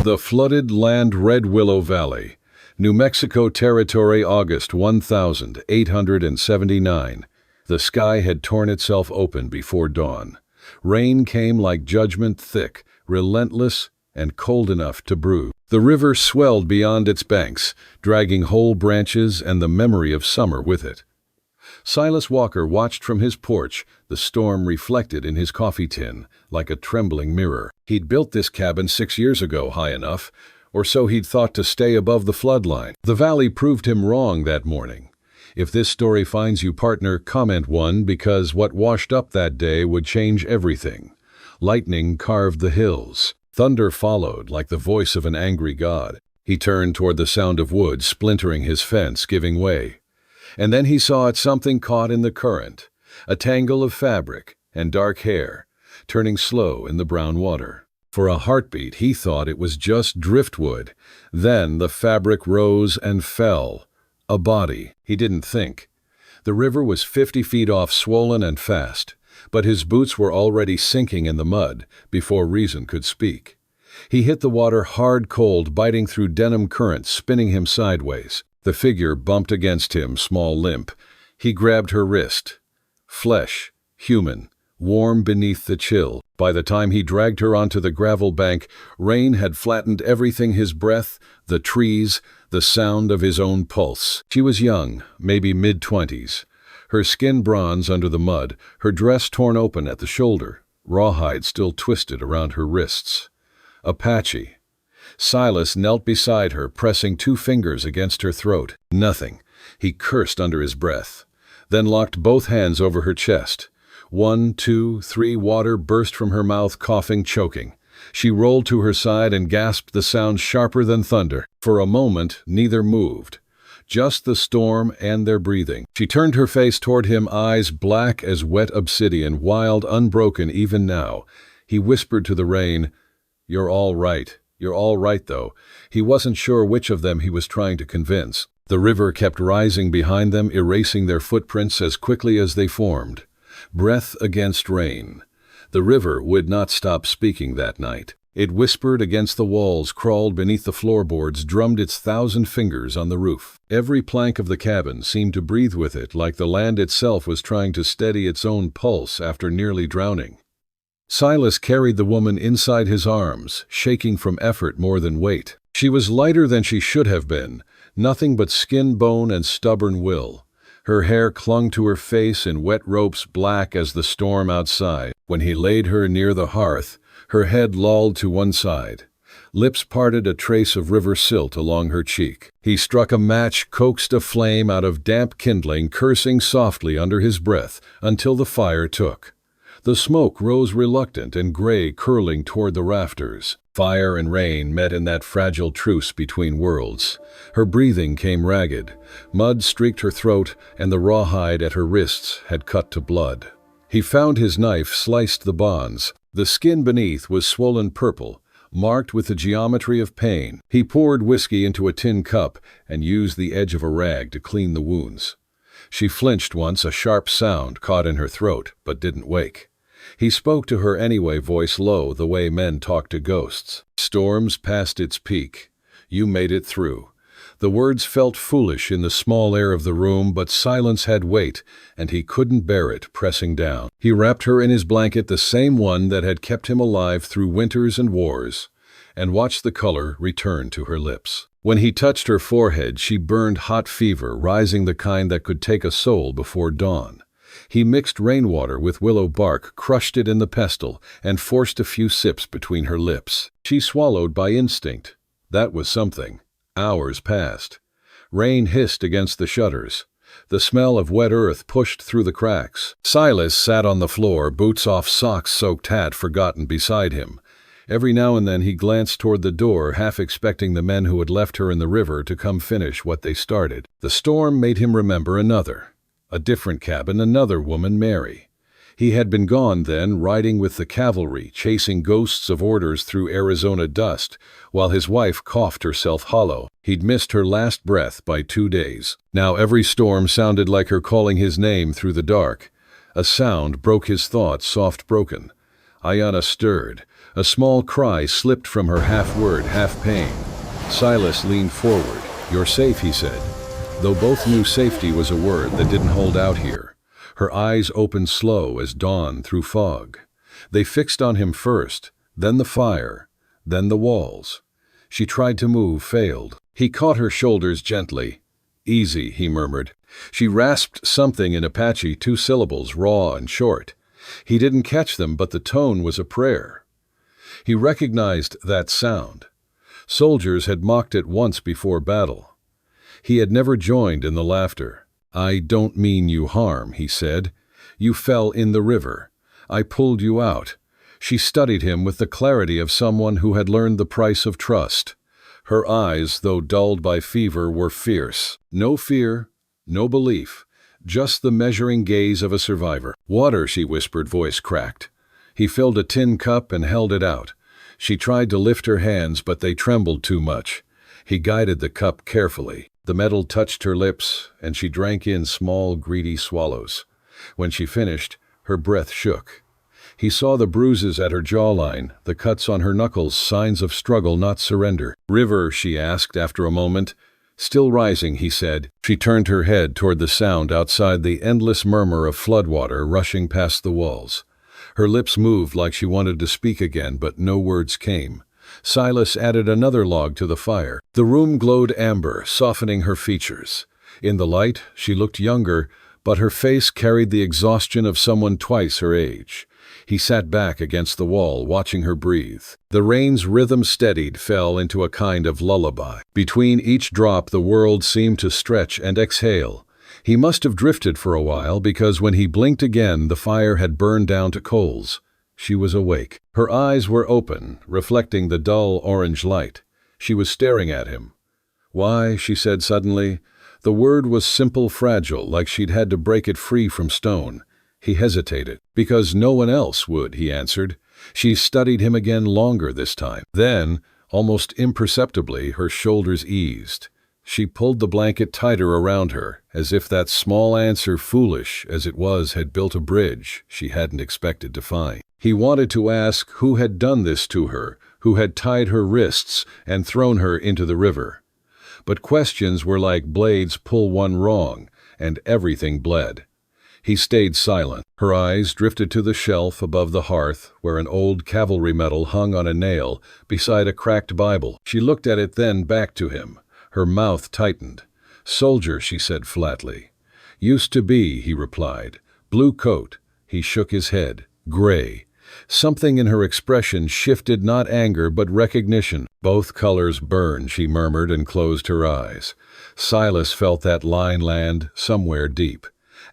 The flooded land Red Willow Valley, New Mexico Territory, August 1879. The sky had torn itself open before dawn. Rain came like judgment, thick, relentless, and cold enough to bruise. The river swelled beyond its banks, dragging whole branches and the memory of summer with it. Silas Walker watched from his porch, the storm reflected in his coffee tin, like a trembling mirror. He'd built this cabin 6 years ago, high enough, or so he'd thought, to stay above the floodline. The valley proved him wrong that morning. If this story finds you, partner, comment 1, because what washed up that day would change everything. Lightning carved the hills. Thunder followed like the voice of an angry god. He turned toward the sound of wood splintering, his fence giving way. And then he saw it, something caught in the current, a tangle of fabric and dark hair, turning slow in the brown water. For a heartbeat he thought it was just driftwood. Then the fabric rose and fell. A body. He didn't think. The river was 50 feet off, swollen and fast, but his boots were already sinking in the mud before reason could speak. He hit the water hard, cold, biting through denim currents, spinning him sideways. The figure bumped against him, small, limp. He grabbed her wrist. Flesh, human, warm beneath the chill. By the time he dragged her onto the gravel bank, rain had flattened everything: his breath, the trees, the sound of his own pulse. She was young, maybe mid-20s. Her skin bronze under the mud, her dress torn open at the shoulder, rawhide still twisted around her wrists. Apache. Silas knelt beside her, pressing 2 fingers against her throat. Nothing. He cursed under his breath, then locked both hands over her chest. 1, 2, 3, water burst from her mouth, coughing, choking. She rolled to her side and gasped, the sound sharper than thunder. For a moment, neither moved. Just the storm and their breathing. She turned her face toward him, eyes black as wet obsidian, wild, unbroken even now. He whispered to the rain, "You're all right. You're all right, though." He wasn't sure which of them he was trying to convince. The river kept rising behind them, erasing their footprints as quickly as they formed. Breath against rain. The river would not stop speaking that night. It whispered against the walls, crawled beneath the floorboards, drummed its 1,000 fingers on the roof. Every plank of the cabin seemed to breathe with it, like the land itself was trying to steady its own pulse after nearly drowning. Silas carried the woman inside his arms, shaking from effort more than weight. She was lighter than she should have been, nothing but skin, bone, and stubborn will. Her hair clung to her face in wet ropes, black as the storm outside. When he laid her near the hearth, her head lolled to one side. Lips parted, a trace of river silt along her cheek. He struck a match, coaxed a flame out of damp kindling, cursing softly under his breath until the fire took. The smoke rose reluctant and gray, curling toward the rafters. Fire and rain met in that fragile truce between worlds. Her breathing came ragged. Mud streaked her throat, and the rawhide at her wrists had cut to blood. He found his knife, sliced the bonds. The skin beneath was swollen purple, marked with the geometry of pain. He poured whiskey into a tin cup and used the edge of a rag to clean the wounds. She flinched once, a sharp sound caught in her throat, but didn't wake. He spoke to her anyway, voice low, the way men talk to ghosts. "Storms past its peak. You made it through." The words felt foolish in the small air of the room, but silence had weight, and he couldn't bear it, pressing down. He wrapped her in his blanket, the same one that had kept him alive through winters and wars, and watched the color return to her lips. When he touched her forehead, she burned hot fever, rising, the kind that could take a soul before dawn. He mixed rainwater with willow bark, crushed it in the pestle, and forced a few sips between her lips. She swallowed by instinct. That was something. Hours passed. Rain hissed against the shutters. The smell of wet earth pushed through the cracks. Silas sat on the floor, boots off, socks soaked, hat forgotten beside him. Every now and then he glanced toward the door, half expecting the men who had left her in the river to come finish what they started. The storm made him remember another. A different cabin, another woman, Mary. He had been gone then, riding with the cavalry, chasing ghosts of orders through Arizona dust, while his wife coughed herself hollow. He'd missed her last breath by 2 days. Now every storm sounded like her calling his name through the dark. A sound broke his thoughts, soft, broken. Aiyana stirred, A small cry slipped from her, half word, half pain. Silas leaned forward. "You're safe," he said, though both knew safety was a word that didn't hold out here. Her eyes opened slow as dawn through fog. They fixed on him first, then the fire, then the walls. She tried to move, failed. He caught her shoulders gently. "Easy," he murmured. She rasped something in Apache, 2 syllables, raw and short. He didn't catch them, but the tone was a prayer. He recognized that sound. Soldiers had mocked it once before battle. He had never joined in the laughter. "I don't mean you harm," he said. "You fell in the river. I pulled you out." She studied him with the clarity of someone who had learned the price of trust. Her eyes, though dulled by fever, were fierce. No fear, no belief, just the measuring gaze of a survivor. "Water," she whispered, voice cracked. He filled a tin cup and held it out. She tried to lift her hands, but they trembled too much. He guided the cup carefully. The metal touched her lips, and she drank in small, greedy swallows. When she finished, her breath shook. He saw the bruises at her jawline, the cuts on her knuckles, signs of struggle, not surrender. "River?" she asked after a moment. "Still rising," he said. She turned her head toward the sound outside, the endless murmur of floodwater rushing past the walls. Her lips moved like she wanted to speak again, but no words came. Silas added another log to the fire. The room glowed amber, softening her features. In the light, she looked younger, but her face carried the exhaustion of someone twice her age. He sat back against the wall, watching her breathe. The rain's rhythm steadied, fell into a kind of lullaby. Between each drop, the world seemed to stretch and exhale. He must have drifted for a while, because when he blinked again, the fire had burned down to coals. She was awake. Her eyes were open, reflecting the dull orange light. She was staring at him. "Why?" she said suddenly. The word was simple, fragile, like she'd had to break it free from stone. He hesitated. "Because no one else would," he answered. She studied him again, longer this time. Then, almost imperceptibly, her shoulders eased. She pulled the blanket tighter around her, as if that small answer, foolish as it was, had built a bridge she hadn't expected to find. He wanted to ask who had done this to her, who had tied her wrists and thrown her into the river. But questions were like blades, pull one wrong, and everything bled. He stayed silent. Her eyes drifted to the shelf above the hearth, where an old cavalry medal hung on a nail beside a cracked Bible. She looked at it, then back to him. Her mouth tightened. "Soldier," she said flatly. "Used to be," he replied. "Blue coat." He shook his head. "Gray." Something in her expression shifted, not anger, but recognition. "Both colors burn," she murmured and closed her eyes. Silas felt that line land somewhere deep.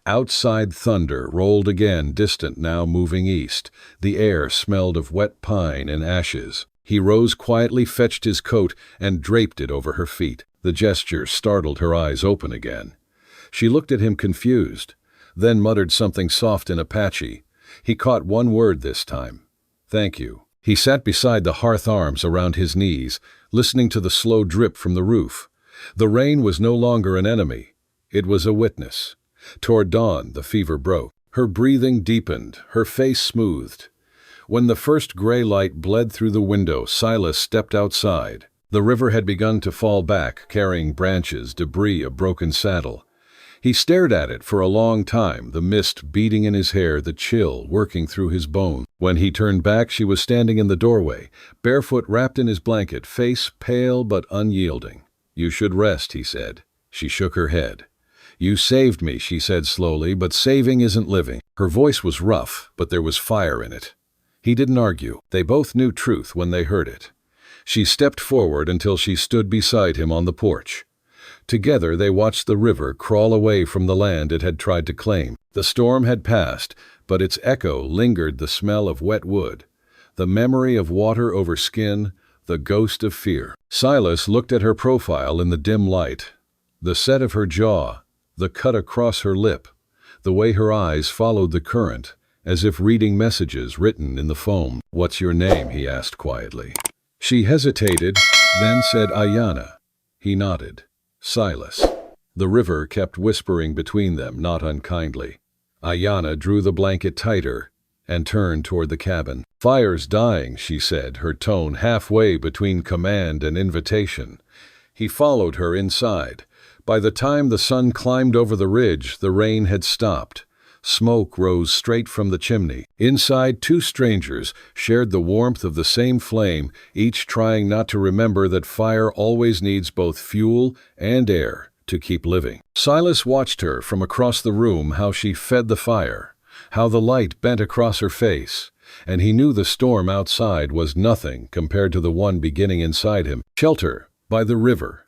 Outside, thunder rolled again, distant now, moving east. The air smelled of wet pine and ashes. He rose quietly, fetched his coat, and draped it over her feet. The gesture startled her eyes open again. She looked at him confused, then muttered something soft in Apache. He caught one word this time. "Thank you." He sat beside the hearth, arms around his knees, listening to the slow drip from the roof. The rain was no longer an enemy. It was a witness. Toward dawn, the fever broke. Her breathing deepened, her face smoothed. When the first gray light bled through the window, Silas stepped outside. The river had begun to fall back, carrying branches, debris, a broken saddle. He stared at it for a long time, the mist beating in his hair, the chill working through his bones. When he turned back, she was standing in the doorway, barefoot, wrapped in his blanket, face pale but unyielding. "You should rest," he said. She shook her head. "You saved me," she said slowly, "but saving isn't living." Her voice was rough, but there was fire in it. He didn't argue. They both knew truth when they heard it. She stepped forward until she stood beside him on the porch. Together they watched the river crawl away from the land it had tried to claim. The storm had passed, but its echo lingered, the smell of wet wood, the memory of water over skin, the ghost of fear. Silas looked at her profile in the dim light, the set of her jaw, the cut across her lip, the way her eyes followed the current, as if reading messages written in the foam. "What's your name?" he asked quietly. She hesitated, then said, "Aiyana." He nodded. "Silas." The river kept whispering between them, not unkindly. Aiyana drew the blanket tighter and turned toward the cabin. "Fire's dying," she said, her tone halfway between command and invitation. He followed her inside. By the time the sun climbed over the ridge, the rain had stopped. Smoke rose straight from the chimney. Inside, two strangers shared the warmth of the same flame, each trying not to remember that fire always needs both fuel and air to keep living. Silas watched her from across the room, how she fed the fire, how the light bent across her face, and he knew the storm outside was nothing compared to the one beginning inside him. Shelter by the river.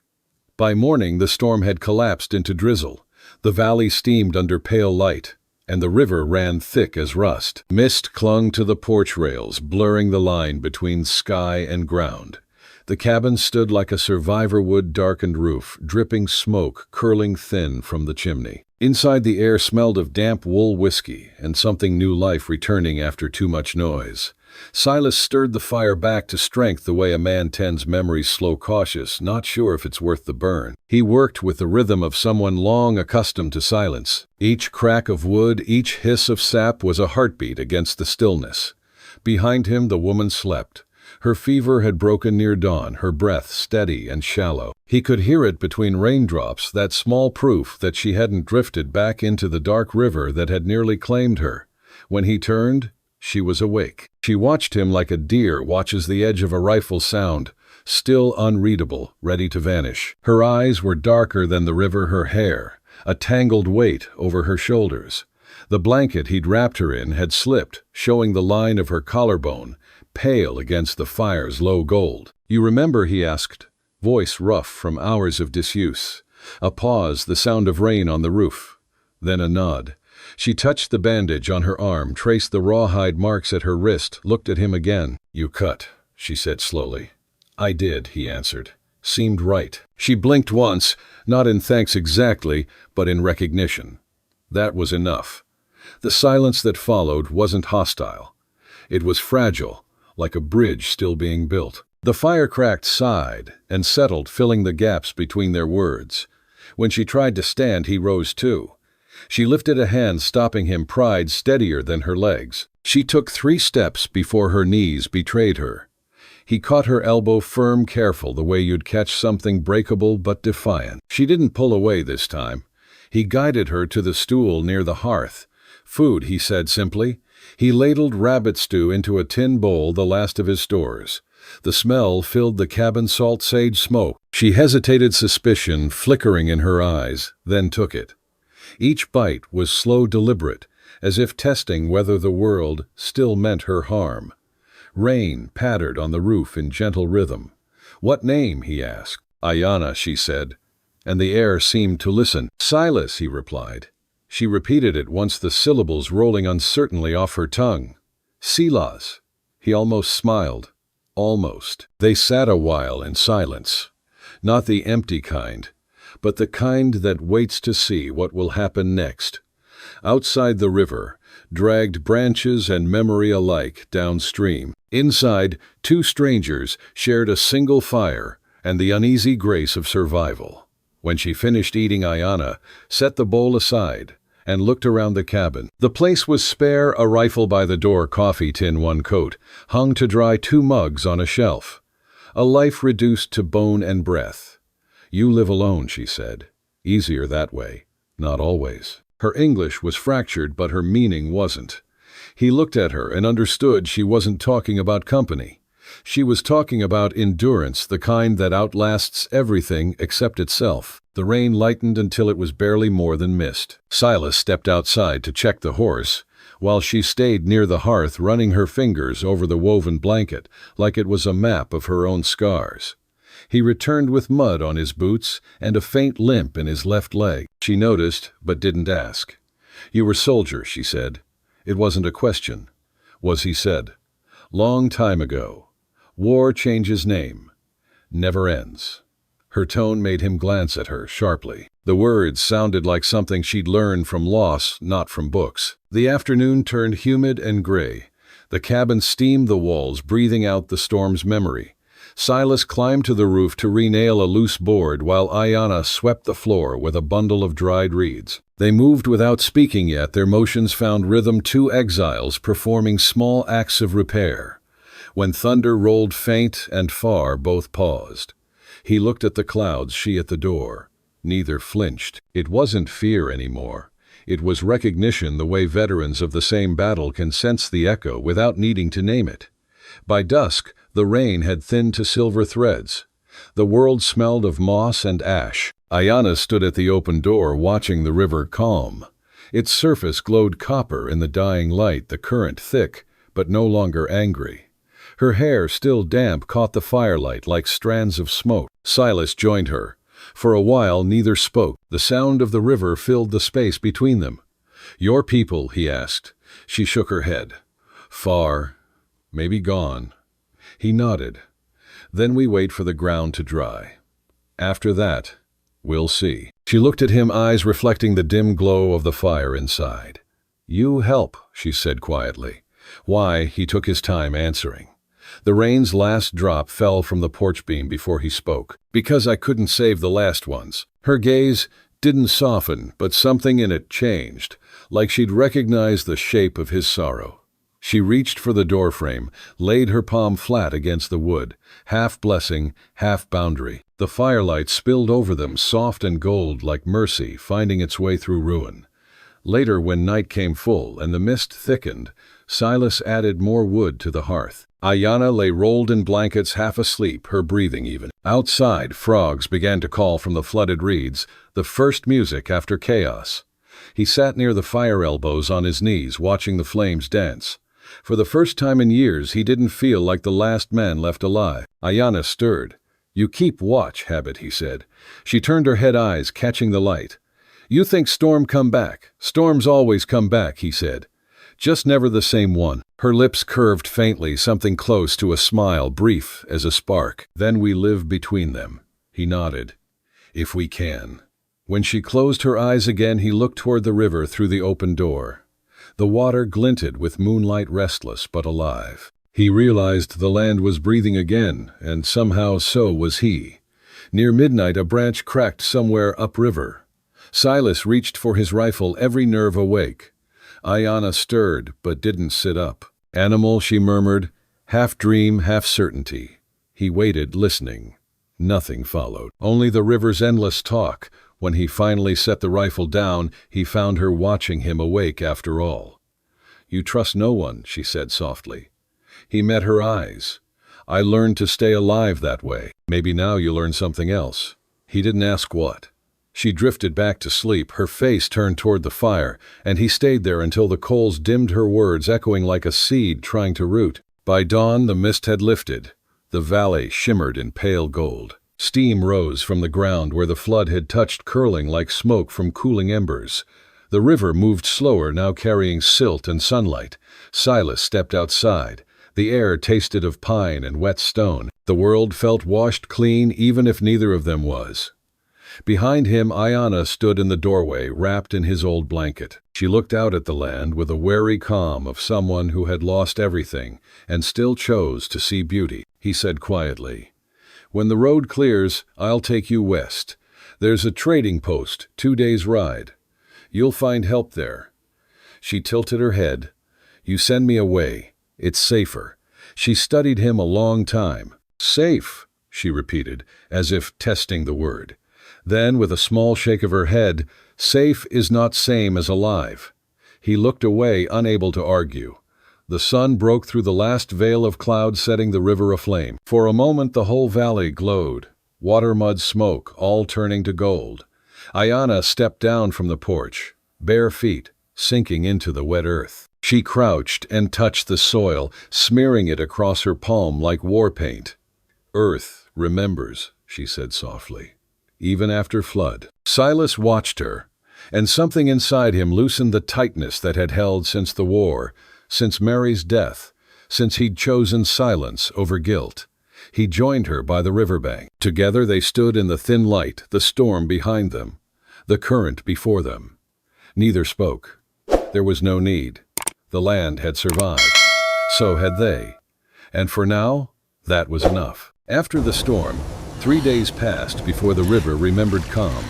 By morning, the storm had collapsed into drizzle. The valley steamed under pale light, and the river ran thick as rust. Mist clung to the porch rails, blurring the line between sky and ground. The cabin stood like a survivor-wood darkened roof, dripping smoke curling thin from the chimney. Inside, the air smelled of damp wool whiskey and something new life returning after too much noise. Silas stirred the fire back to strength the way a man tends memories slow cautious, not sure if it's worth the burn. He worked with the rhythm of someone long accustomed to silence. Each crack of wood, each hiss of sap was a heartbeat against the stillness. Behind him, the woman slept. Her fever had broken near dawn, her breath steady and shallow. He could hear it between raindrops, that small proof that she hadn't drifted back into the dark river that had nearly claimed her. When he turned, she was awake. She watched him like a deer watches the edge of a rifle sound, still unreadable, ready to vanish. Her eyes were darker than the river, her hair, a tangled weight over her shoulders. The blanket he'd wrapped her in had slipped, showing the line of her collarbone, pale against the fire's low gold. "You remember?" he asked, voice rough from hours of disuse. A pause, the sound of rain on the roof. Then a nod. She touched the bandage on her arm, traced the rawhide marks at her wrist, looked at him again. "You cut," she said slowly. "I did," he answered. "Seemed right." She blinked once, not in thanks exactly, but in recognition. That was enough. The silence that followed wasn't hostile. It was fragile, like a bridge still being built. The fire cracked, sighed, and settled, filling the gaps between their words. When she tried to stand, he rose too. She lifted a hand, stopping him, pride steadier than her legs. She took 3 steps before her knees betrayed her. He caught her elbow firm, careful, the way you'd catch something breakable but defiant. She didn't pull away this time. He guided her to the stool near the hearth. "Food," he said simply. He ladled rabbit stew into a tin bowl, the last of his stores. The smell filled the cabin, salt sage smoke. She hesitated, suspicion flickering in her eyes, then took it. Each bite was slow, deliberate, as if testing whether the world still meant her harm. Rain pattered on the roof in gentle rhythm. "What name?" he asked. "Aiyana," she said, and the air seemed to listen. "Silas," he replied. She repeated it once, the syllables rolling uncertainly off her tongue. "Silas." He almost smiled. Almost. They sat a while in silence. Not the empty kind, but the kind that waits to see what will happen next. Outside, the river dragged branches and memory alike downstream. Inside, 2 strangers shared a single fire and the uneasy grace of survival. When she finished eating, Aiyana set the bowl aside and looked around the cabin. The place was spare, a rifle by the door, coffee tin, 1 coat, hung to dry, 2 mugs on a shelf. A life reduced to bone and breath. "You live alone," she said. "Easier that way. Not always." Her English was fractured, but her meaning wasn't. He looked at her and understood she wasn't talking about company. She was talking about endurance, the kind that outlasts everything except itself. The rain lightened until it was barely more than mist. Silas stepped outside to check the horse, while she stayed near the hearth, running her fingers over the woven blanket like it was a map of her own scars. He returned with mud on his boots and a faint limp in his left leg. She noticed, but didn't ask. "You were soldier," she said. It wasn't a question. "Was," he said. "Long time ago. War changes name. Never ends." Her tone made him glance at her sharply. The words sounded like something she'd learned from loss, not from books. The afternoon turned humid and gray. The cabin steamed the walls, breathing out the storm's memory. Silas climbed to the roof to re-nail a loose board while Aiyana swept the floor with a bundle of dried reeds. They moved without speaking yet, their motions found rhythm, two exiles performing small acts of repair. When thunder rolled faint and far, both paused. He looked at the clouds, she at the door. Neither flinched. It wasn't fear anymore. It was recognition, the way veterans of the same battle can sense the echo without needing to name it. By dusk, the rain had thinned to silver threads. The world smelled of moss and ash. Aiyana stood at the open door, watching the river calm. Its surface glowed copper in the dying light, the current thick, but no longer angry. Her hair, still damp, caught the firelight like strands of smoke. Silas joined her. For a while, neither spoke. The sound of the river filled the space between them. "Your people?" he asked. She shook her head. "Far. Maybe gone." He nodded. "Then we wait for the ground to dry. After that, we'll see." She looked at him, eyes reflecting the dim glow of the fire inside. "You help," she said quietly. "Why?" He took his time answering. The rain's last drop fell from the porch beam before he spoke. "Because I couldn't save the last ones." Her gaze didn't soften, but something in it changed, like she'd recognized the shape of his sorrow. She reached for the doorframe, laid her palm flat against the wood, half blessing, half boundary. The firelight spilled over them, soft and gold like mercy finding its way through ruin. Later, when night came full and the mist thickened, Silas added more wood to the hearth. Aiyana lay rolled in blankets, half asleep, her breathing even. Outside, frogs began to call from the flooded reeds, the first music after chaos. He sat near the fire, elbows on his knees, watching the flames dance. For the first time in years, he didn't feel like the last man left alive. Aiyana stirred. "You keep watch, Habit," he said. She turned her head, eyes catching the light. "You think storm come back? Storms always come back," he said. "Just never the same one." Her lips curved faintly, something close to a smile, brief as a spark. "Then we live between them," he nodded. "If we can." When she closed her eyes again, he looked toward the river through the open door. The water glinted with moonlight, restless but alive. He realized the land was breathing again, and somehow so was he. Near midnight, a branch cracked somewhere upriver. Silas reached for his rifle, every nerve awake. Aiyana stirred, but didn't sit up. "Animal," she murmured, half dream, half certainty. He waited, listening. Nothing followed. Only the river's endless talk. When he finally set the rifle down, he found her watching him, awake after all. "You trust no one," she said softly. He met her eyes. "I learned to stay alive that way. Maybe now you learn something else." He didn't ask what. She drifted back to sleep, her face turned toward the fire, and he stayed there until the coals dimmed her words, echoing like a seed trying to root. By dawn, the mist had lifted. The valley shimmered in pale gold. Steam rose from the ground where the flood had touched, curling like smoke from cooling embers. The river moved slower, now carrying silt and sunlight. Silas stepped outside. The air tasted of pine and wet stone. The world felt washed clean, even if neither of them was. Behind him, Aiyana stood in the doorway, wrapped in his old blanket. She looked out at the land with a wary calm of someone who had lost everything and still chose to see beauty. He said quietly, "When the road clears, I'll take you west. There's a trading post, 2 days' ride. You'll find help there." She tilted her head. "You send me away. It's safer." She studied him a long time. "Safe," she repeated, as if testing the word. Then, with a small shake of her head, "Safe is not same as alive." He looked away, unable to argue. The sun broke through the last veil of cloud, setting the river aflame. For a moment the whole valley glowed, water, mud, smoke, all turning to gold. Aiyana stepped down from the porch, bare feet, sinking into the wet earth. She crouched and touched the soil, smearing it across her palm like war paint. "Earth remembers," she said softly. "Even after flood." Silas watched her, and something inside him loosened the tightness that had held since the war, since Mary's death, since he'd chosen silence over guilt. He joined her by the riverbank. Together they stood in the thin light, the storm behind them, the current before them. Neither spoke. There was no need. The land had survived. So had they. And for now, that was enough. After the storm, 3 days passed before the river remembered calm.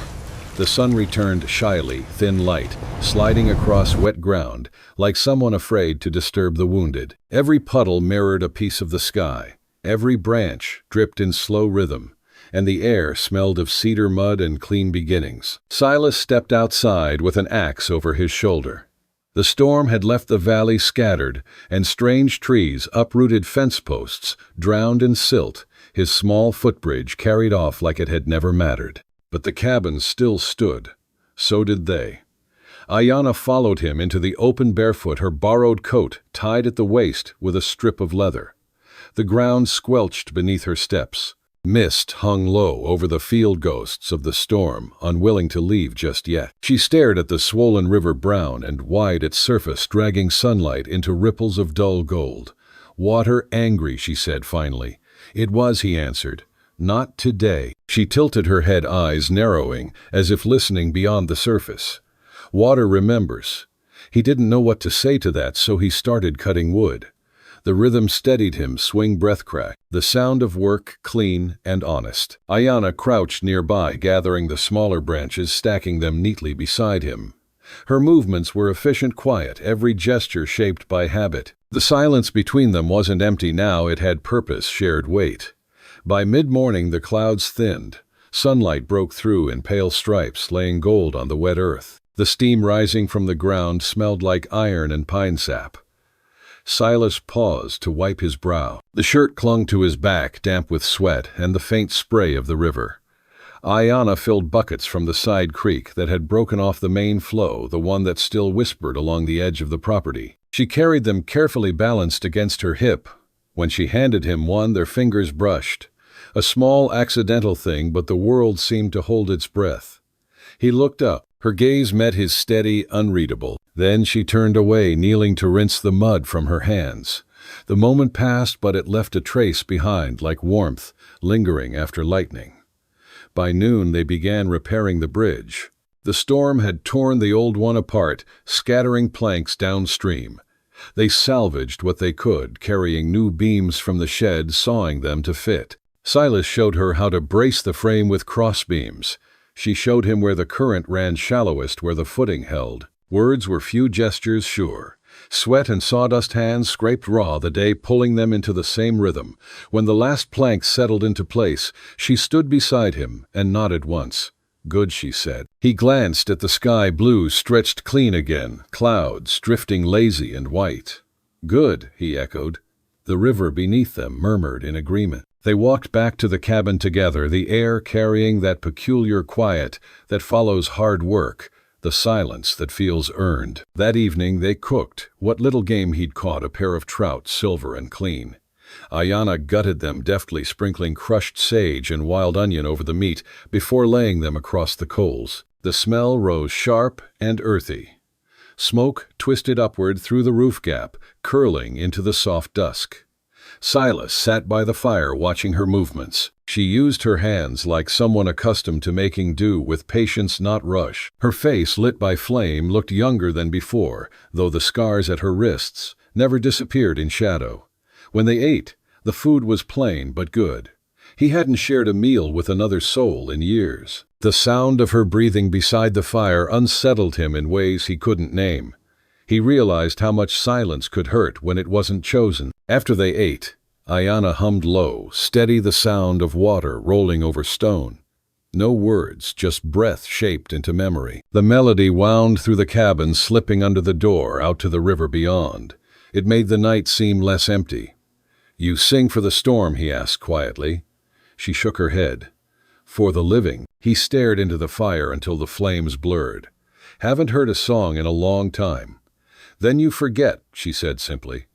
The sun returned shyly, thin light, sliding across wet ground, like someone afraid to disturb the wounded. Every puddle mirrored a piece of the sky. Every branch dripped in slow rhythm, and the air smelled of cedar mud and clean beginnings. Silas stepped outside with an axe over his shoulder. The storm had left the valley scattered, and strange trees, uprooted fence posts, drowned in silt, his small footbridge carried off like it had never mattered. But the cabins still stood. So did they. Aiyana followed him into the open barefoot, her borrowed coat tied at the waist with a strip of leather. The ground squelched beneath her steps. Mist hung low over the field ghosts of the storm, unwilling to leave just yet. She stared at the swollen river, brown and wide its surface, dragging sunlight into ripples of dull gold. "Water angry," she said finally. "It was," he answered. "Not today." She tilted her head, eyes narrowing, as if listening beyond the surface. "Water remembers." He didn't know what to say to that, so he started cutting wood. The rhythm steadied him, swing breath crack, the sound of work clean and honest. Aiyana crouched nearby, gathering the smaller branches, stacking them neatly beside him. Her movements were efficient, quiet, every gesture shaped by habit. The silence between them wasn't empty now, it had purpose, shared weight. By mid-morning the clouds thinned. Sunlight broke through in pale stripes, laying gold on the wet earth. The steam rising from the ground smelled like iron and pine sap. Silas paused to wipe his brow. The shirt clung to his back, damp with sweat and the faint spray of the river. Aiyana filled buckets from the side creek that had broken off the main flow, the one that still whispered along the edge of the property. She carried them carefully balanced against her hip. When she handed him one, their fingers brushed. A small, accidental thing, but the world seemed to hold its breath. He looked up. Her gaze met his steady, unreadable. Then she turned away, kneeling to rinse the mud from her hands. The moment passed, but it left a trace behind, like warmth, lingering after lightning. By noon they began repairing the bridge. The storm had torn the old one apart, scattering planks downstream. They salvaged what they could, carrying new beams from the shed, sawing them to fit. Silas showed her how to brace the frame with crossbeams. She showed him where the current ran shallowest, where the footing held. Words were few, gestures sure. Sweat and sawdust hands scraped raw the day, pulling them into the same rhythm. When the last plank settled into place, she stood beside him and nodded once. "Good," she said. He glanced at the sky, blue, stretched clean again, clouds drifting lazy and white. "Good," he echoed. The river beneath them murmured in agreement. They walked back to the cabin together, the air carrying that peculiar quiet that follows hard work, the silence that feels earned. That evening they cooked what little game he'd caught, a pair of trout, silver and clean. Aiyana gutted them deftly, sprinkling crushed sage and wild onion over the meat before laying them across the coals. The smell rose sharp and earthy. Smoke twisted upward through the roof gap, curling into the soft dusk. Silas sat by the fire, watching her movements. She used her hands like someone accustomed to making do, with patience, not rush. Her face, lit by flame, looked younger than before, though the scars at her wrists never disappeared in shadow. When they ate, the food was plain but good. He hadn't shared a meal with another soul in years. The sound of her breathing beside the fire unsettled him in ways he couldn't name. He realized how much silence could hurt when it wasn't chosen. After they ate, Aiyana hummed low, steady, the sound of water rolling over stone. No words, just breath shaped into memory. The melody wound through the cabin, slipping under the door, out to the river beyond. It made the night seem less empty. "You sing for the storm?" he asked quietly. She shook her head. "For the living." He stared into the fire until the flames blurred. "Haven't heard a song in a long time." "Then you forget," she said simply.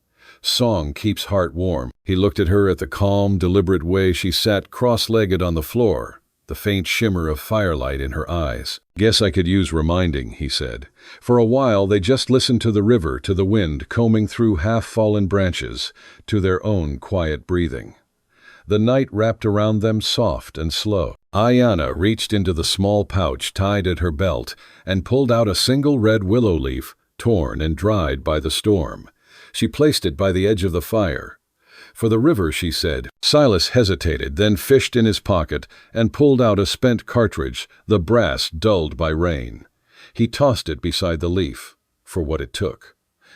"Song keeps heart warm." He looked at her, at the calm, deliberate way she sat cross-legged on the floor, the faint shimmer of firelight in her eyes. "Guess I could use reminding," he said. For a while they just listened to the river, to the wind combing through half-fallen branches, to their own quiet breathing. The night wrapped around them soft and slow. Aiyana reached into the small pouch tied at her belt and pulled out a single red willow leaf, torn and dried by the storm. She placed it by the edge of the fire. For the river, she said. Silas hesitated, then fished in his pocket and pulled out a spent cartridge, the brass dulled by rain. He tossed it beside the leaf, for what it took.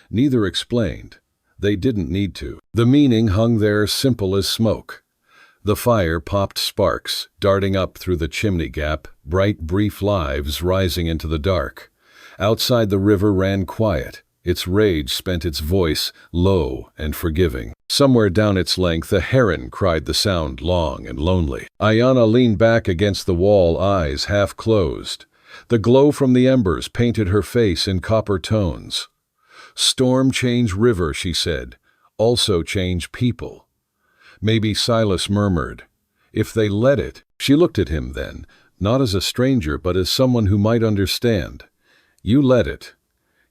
Neither explained. They didn't need to. The meaning hung there simple as smoke. The fire popped sparks, darting up through the chimney gap, bright, brief lives rising into the dark. Outside the river ran quiet. Its rage spent its voice, low and forgiving. Somewhere down its length a heron cried the sound long and lonely. Aiyana leaned back against the wall, eyes half closed. The glow from the embers painted her face in copper tones. "Storm change river," she said. "Also change people." Maybe Silas murmured, "If they let it." She looked at him then, not as a stranger but as someone who might understand. "You let it."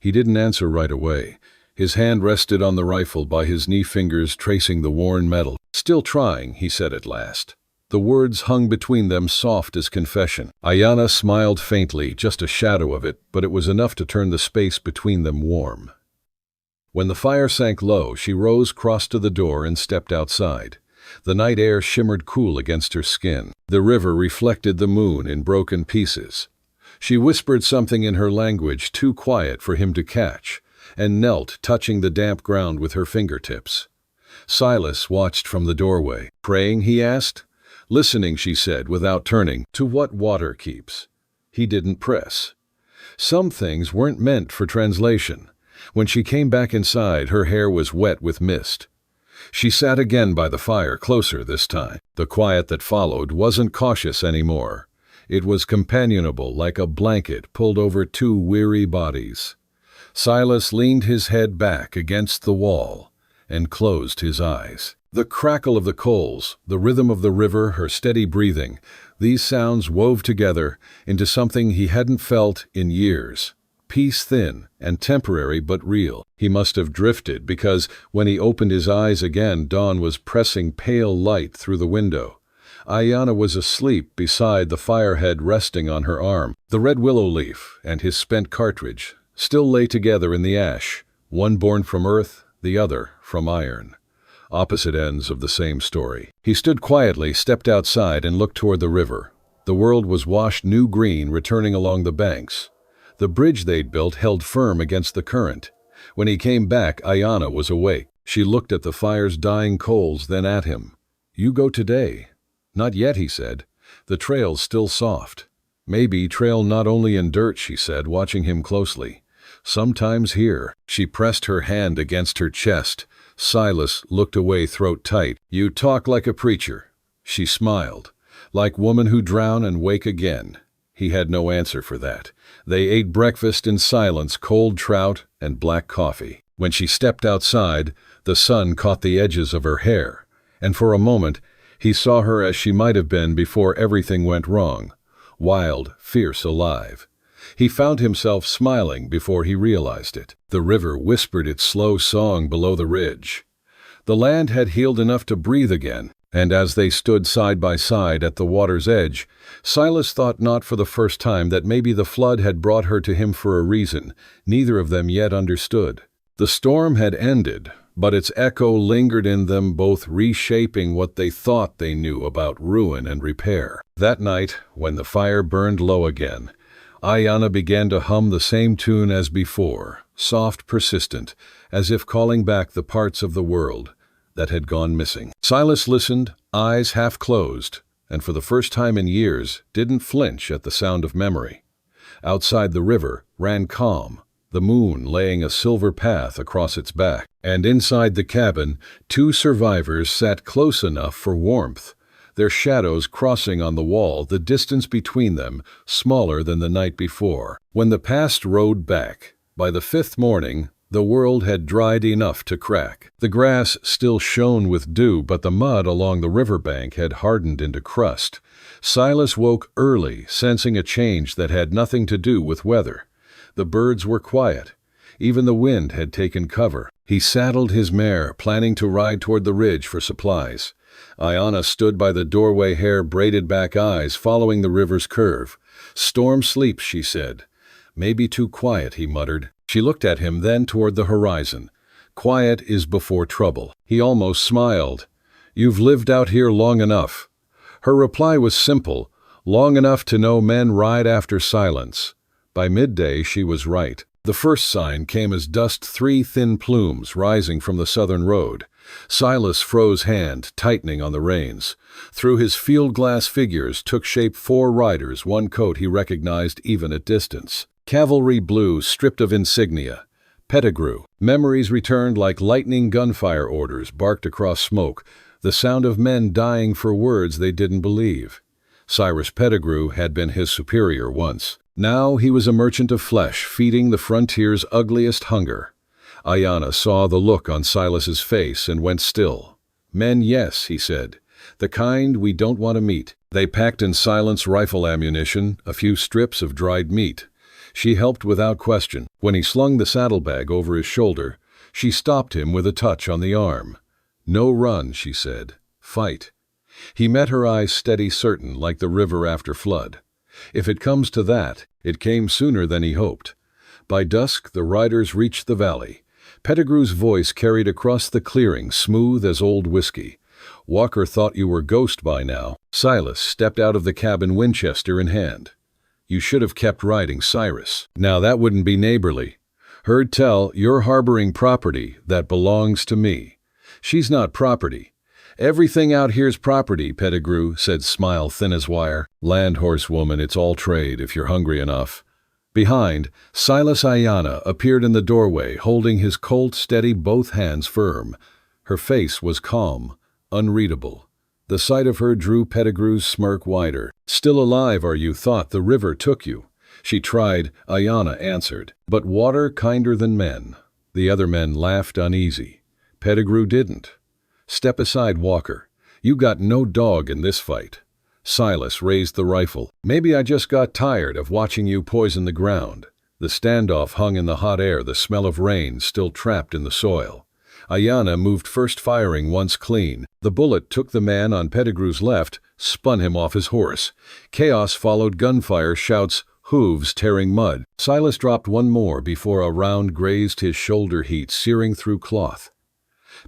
He didn't answer right away. His hand rested on the rifle by his knee fingers tracing the worn metal. "Still trying," he said at last. The words hung between them soft as confession. Aiyana smiled faintly, just a shadow of it, but it was enough to turn the space between them warm. When the fire sank low, she rose, crossed to the door, and stepped outside. The night air shimmered cool against her skin. The river reflected the moon in broken pieces. She whispered something in her language too quiet for him to catch, and knelt, touching the damp ground with her fingertips. Silas watched from the doorway. "Praying?" he asked. "Listening," she said, without turning, "to what water keeps." He didn't press. Some things weren't meant for translation. When she came back inside, her hair was wet with mist. She sat again by the fire, closer this time. The quiet that followed wasn't cautious anymore. It was companionable, like a blanket pulled over two weary bodies. Silas leaned his head back against the wall and closed his eyes. The crackle of the coals, the rhythm of the river, her steady breathing, these sounds wove together into something he hadn't felt in years. Peace thin and temporary but real. He must have drifted because when he opened his eyes again, dawn was pressing pale light through the window. Aiyana was asleep beside the firehead resting on her arm. The red willow leaf and his spent cartridge still lay together in the ash, one born from earth, the other from iron. Opposite ends of the same story. He stood quietly, stepped outside, and looked toward the river. The world was washed new green, returning along the banks. The bridge they'd built held firm against the current. When he came back, Aiyana was awake. She looked at the fire's dying coals, then at him. "You go today." "Not yet," he said. "The trail's still soft." "Maybe trail not only in dirt," she said, watching him closely. "Sometimes here." She pressed her hand against her chest. Silas looked away, throat tight. "You talk like a preacher." She smiled. "Like woman who drown and wake again." He had no answer for that. They ate breakfast in silence, cold trout and black coffee. When she stepped outside, the sun caught the edges of her hair, and for a moment he saw her as she might have been before everything went wrong. Wild, fierce, alive. He found himself smiling before he realized it. The river whispered its slow song below the ridge. The land had healed enough to breathe again, and as they stood side by side at the water's edge, Silas thought not for the first time that maybe the flood had brought her to him for a reason neither of them yet understood. The storm had ended, but its echo lingered in them, both reshaping what they thought they knew about ruin and repair. That night, when the fire burned low again, Aiyana began to hum the same tune as before, soft, persistent, as if calling back the parts of the world that had gone missing. Silas listened, eyes half closed, and for the first time in years didn't flinch at the sound of memory. Outside the river ran calm, the moon laying a silver path across its back, and inside the cabin 2 survivors sat close enough for warmth, their shadows crossing on the wall, the distance between them smaller than the night before. When the past rode back, by the 5th morning, the world had dried enough to crack. The grass still shone with dew, but the mud along the riverbank had hardened into crust. Silas woke early, sensing a change that had nothing to do with weather. The birds were quiet. Even the wind had taken cover. He saddled his mare, planning to ride toward the ridge for supplies. Aiyana stood by the doorway, hair braided back, eyes following the river's curve. "Storm sleeps," she said. "Maybe too quiet," he muttered. She looked at him, then toward the horizon. Quiet is before trouble. He almost smiled. You've lived out here long enough. Her reply was simple, long enough to know men ride after silence. By midday she was right. The first sign came as dust, 3 thin plumes rising from the southern road. Silas froze hand, tightening on the reins. Through his field-glass figures took shape 4 riders, one coat he recognized even at distance. Cavalry blue, stripped of insignia. Pettigrew. Memories returned like lightning. Gunfire orders barked across smoke, the sound of men dying for words they didn't believe. Cyrus Pettigrew had been his superior once. Now he was a merchant of flesh, feeding the frontier's ugliest hunger. Aiyana saw the look on Silas's face and went still. Men, yes, he said. The kind we don't want to meet. They packed in silence rifle ammunition, a few strips of dried meat. She helped without question. When he slung the saddlebag over his shoulder, she stopped him with a touch on the arm. No run, she said. Fight. He met her eyes steady, certain, like the river after flood. If it comes to that, it came sooner than he hoped. By dusk, the riders reached the valley. Pettigrew's voice carried across the clearing, smooth as old whiskey. Walker thought you were ghost by now. Silas stepped out of the cabin, Winchester in hand. You should have kept riding, Cyrus. Now that wouldn't be neighborly. Heard tell you're harboring property that belongs to me. She's not property. Everything out here's property, Pettigrew said, smile thin as wire. Land, horsewoman, it's all trade if you're hungry enough. Behind, Silas Aiyana appeared in the doorway, holding his Colt steady, both hands firm. Her face was calm, unreadable. The sight of her drew Pettigrew's smirk wider. Still alive, are you? Thought the river took you. She tried, Aiyana answered. But water kinder than men. The other men laughed uneasy. Pettigrew didn't. Step aside, Walker. You got no dog in this fight. Silas raised the rifle. Maybe I just got tired of watching you poison the ground. The standoff hung in the hot air, the smell of rain still trapped in the soil. Aiyana moved first, firing once clean. The bullet took the man on Pettigrew's left, spun him off his horse. Chaos followed. Gunfire, shouts, hooves tearing mud. Silas dropped one more before a round grazed his shoulder, heat searing through cloth.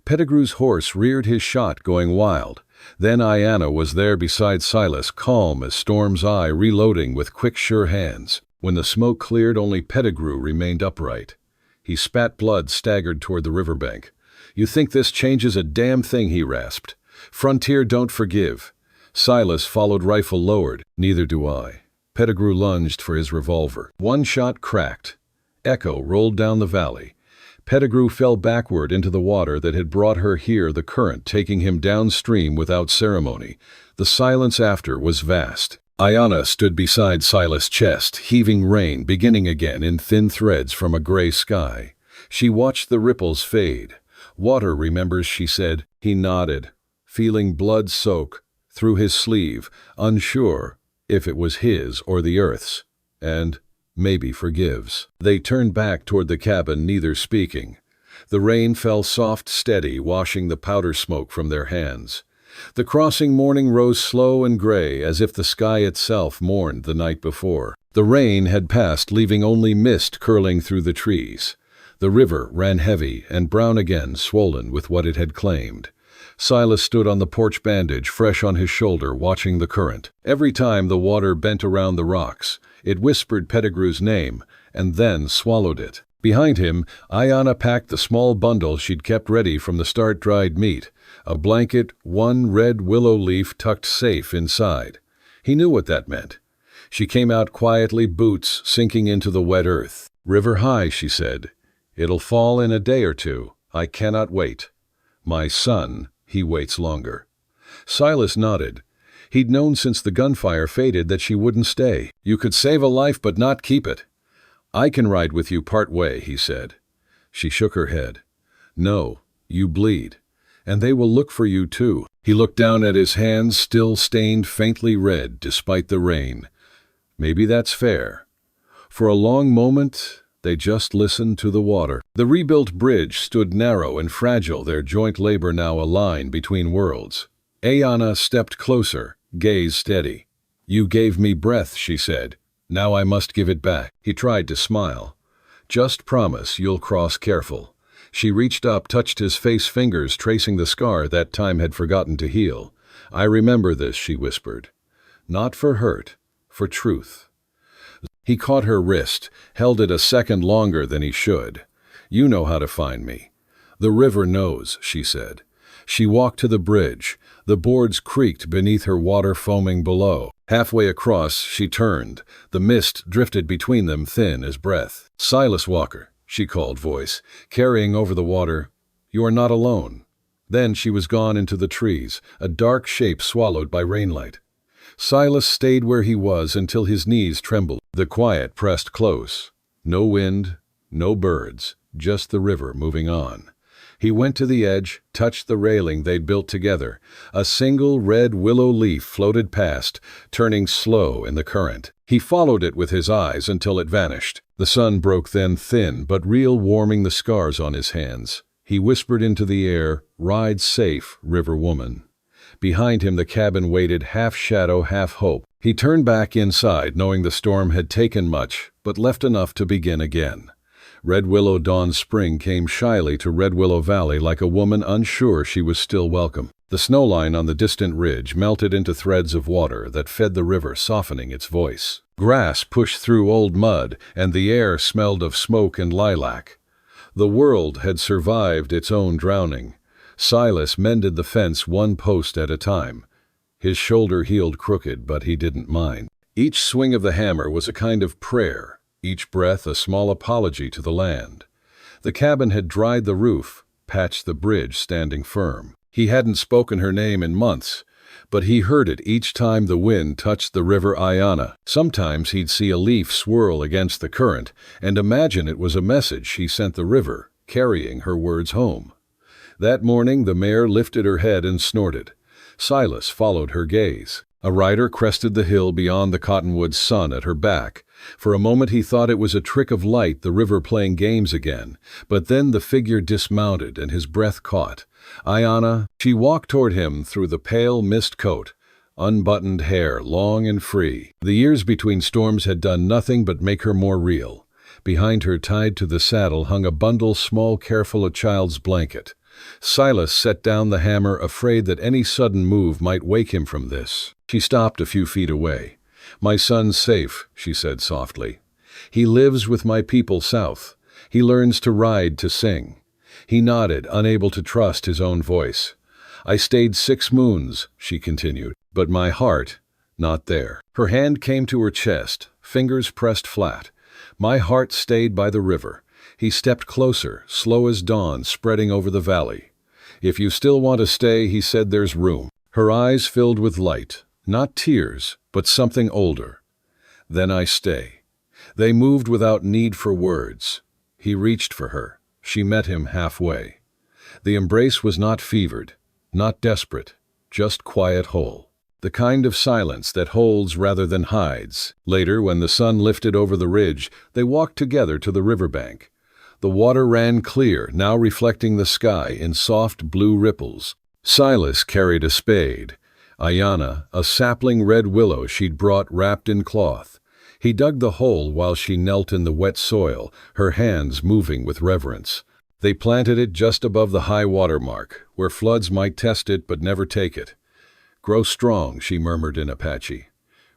Pettigrew's horse reared his shot, going wild. Then Aiyana was there beside Silas, calm as Storm's Eye, reloading with quick, sure hands. When the smoke cleared, only Pettigrew remained upright. He spat blood, staggered toward the riverbank. You think this changes a damn thing, he rasped. Frontier don't forgive. Silas followed, rifle lowered. Neither do I. Pettigrew lunged for his revolver. One shot cracked. Echo rolled down the valley. Pettigrew fell backward into the water that had brought her here, the current taking him downstream without ceremony. The silence after was vast. Aiyana stood beside Silas' chest, heaving rain beginning again in thin threads from a gray sky. She watched the ripples fade. Water remembers, she said. He nodded, feeling blood soak through his sleeve, unsure if it was his or the earth's, and maybe forgives. They turned back toward the cabin, neither speaking. The rain fell soft, steady, washing the powder smoke from their hands. The crossing morning rose slow and gray, as if the sky itself mourned the night before. The rain had passed, leaving only mist curling through the trees. The river ran heavy and brown again, swollen with what it had claimed. Silas stood on the porch, bandage fresh on his shoulder, watching the current. Every time the water bent around the rocks, it whispered Pettigrew's name, and then swallowed it. Behind him, Aiyana packed the small bundle she'd kept ready from the start, dried meat, a blanket, one red willow leaf tucked safe inside. He knew what that meant. She came out quietly, boots sinking into the wet earth. River high, she said. It'll fall in a day or two. I cannot wait. My son, he waits longer. Silas nodded. He'd known since the gunfire faded that she wouldn't stay. You could save a life but not keep it. I can ride with you part way, he said. She shook her head. No, you bleed. And they will look for you too. He looked down at his hands, still stained faintly red despite the rain. Maybe that's fair. For a long moment, they just listened to the water. The rebuilt bridge stood narrow and fragile, their joint labor now a line between worlds. Aiyana stepped closer, gaze steady. You gave me breath, she said. Now I must give it back. He tried to smile. Just promise you'll cross careful. She reached up, touched his face, fingers tracing the scar that time had forgotten to heal. "I remember this," she whispered. "Not for hurt, for truth." He caught her wrist, held it a second longer than he should. "You know how to find me." "The river knows," she said. She walked to the bridge. The boards creaked beneath her, water foaming below. Halfway across, she turned. The mist drifted between them, thin as breath. "Silas Walker," she called, voice carrying over the water. "You are not alone." Then she was gone into the trees, a dark shape swallowed by rainlight. Silas stayed where he was until his knees trembled. The quiet pressed close. No wind, no birds, just the river moving on. He went to the edge, touched the railing they'd built together. A single red willow leaf floated past, turning slow in the current. He followed it with his eyes until it vanished. The sun broke then, thin but real, warming the scars on his hands. He whispered into the air, "Ride safe, river woman." Behind him the cabin waited, half shadow, half hope. He turned back inside, knowing the storm had taken much, but left enough to begin again. Red Willow Dawn's spring came shyly to Red Willow Valley like a woman unsure she was still welcome. The snowline on the distant ridge melted into threads of water that fed the river, softening its voice. Grass pushed through old mud, and the air smelled of smoke and lilac. The world had survived its own drowning. Silas mended the fence one post at a time. His shoulder healed crooked, but he didn't mind. Each swing of the hammer was a kind of prayer, each breath a small apology to the land. The cabin had dried the roof, patched the bridge standing firm. He hadn't spoken her name in months, but he heard it each time the wind touched the river Aiyana. Sometimes he'd see a leaf swirl against the current and imagine it was a message she sent the river, carrying her words home. That morning the mare lifted her head and snorted. Silas followed her gaze. A rider crested the hill beyond the cottonwood, sun at her back. For a moment he thought it was a trick of light, the river playing games again, but then the figure dismounted and his breath caught. Aiyana. She walked toward him through the pale mist coat, unbuttoned hair long and free. The years between storms had done nothing but make her more real. Behind her, tied to the saddle, hung a bundle small, careful, a child's blanket. Silas set down the hammer, afraid that any sudden move might wake him from this. She stopped a few feet away. "My son's safe," she said softly. "He lives with my people south. He learns to ride, to sing." He nodded, unable to trust his own voice. "I stayed 6 moons," she continued, "but my heart, not there." Her hand came to her chest, fingers pressed flat. "My heart stayed by the river." He stepped closer, slow as dawn spreading over the valley. "If you still want to stay," he said, "there's room." Her eyes filled with light, not tears, but something older. "Then I stay." They moved without need for words. He reached for her. She met him halfway. The embrace was not fevered, not desperate, just quiet, whole. The kind of silence that holds rather than hides. Later, when the sun lifted over the ridge, they walked together to the riverbank. The water ran clear, now reflecting the sky in soft blue ripples. Silas carried a spade. Aiyana, a sapling red willow she'd brought wrapped in cloth. He dug the hole while she knelt in the wet soil, her hands moving with reverence. They planted it just above the high water mark, where floods might test it but never take it. "Grow strong," she murmured in Apache.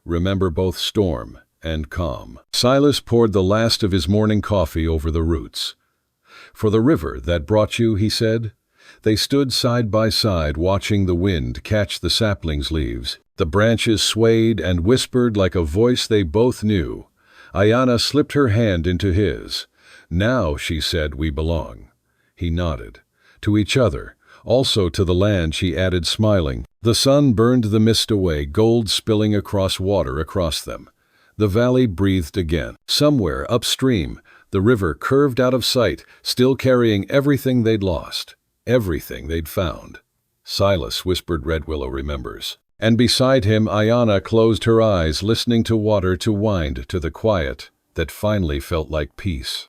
"Remember both storm and calm." Silas poured the last of his morning coffee over the roots. "For the river that brought you," he said. They stood side by side, watching the wind catch the sapling's leaves. The branches swayed and whispered like a voice they both knew. Aiyana slipped her hand into his. "Now," she said, "we belong." He nodded. "To each other, also to the land," she added, smiling. The sun burned the mist away, gold spilling across water across them. The valley breathed again. Somewhere upstream, the river curved out of sight, still carrying everything they'd lost, everything they'd found. Silas whispered, "Red Willow remembers." And beside him, Aiyana closed her eyes, listening to water, to wind, to the quiet that finally felt like peace.